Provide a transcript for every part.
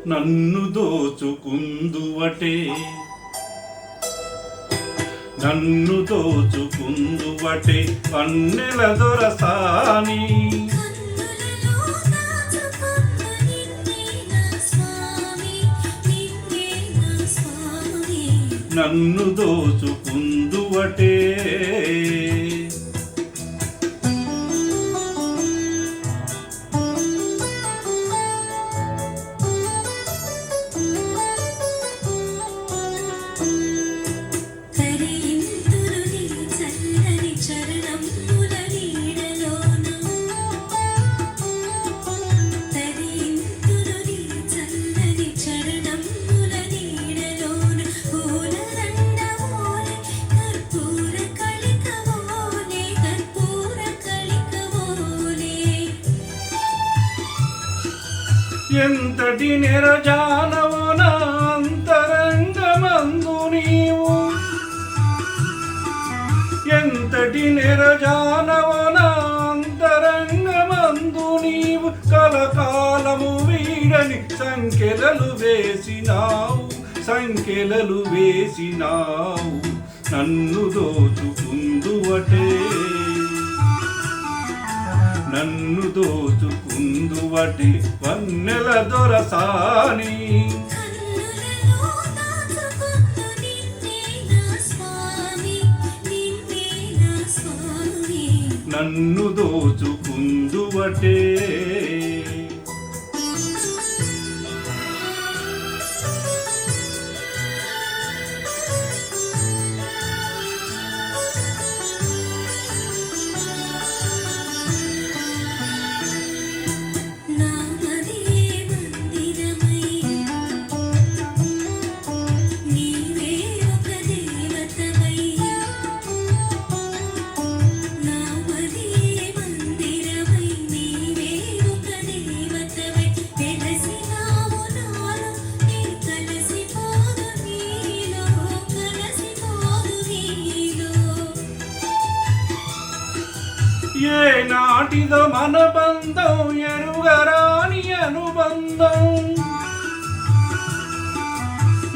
నన్ను దోచుకుందువటే నన్ను దోచుకుందువటే వన్నెల దొరసాని నన్ను దోచుకుందువటే ఎంతటి నిరజానవో నా అంతరంగమందు నీవు ఎంతటి నిరజానవో నా అంతరంగమందు నీవు కలకాలము వీడని సంఖ్యలలు వేసినావు నన్ను దోచుకుందువటే నన్ను దోచుకుందువటే వన్నెల దొరసాని నన్ను దోచుకుందువటే ఏ నాటిదో మన బంధం ఎరుగరాని అనుబంధం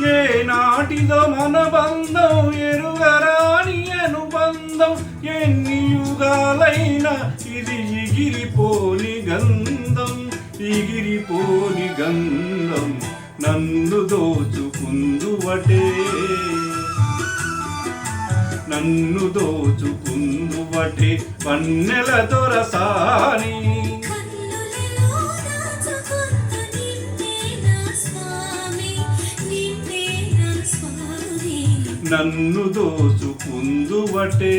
ఏ నాటిదో మన బంధం ఎరుగరాని అనుబంధం ఎన్ని యుగాలైనా ఇది ఎగిరిపోని గంధం నన్ను దోచుకుందువటే నన్ను దోచుకుందువటే వన్నెల దొరసాని నన్ను దోచుకుందువటే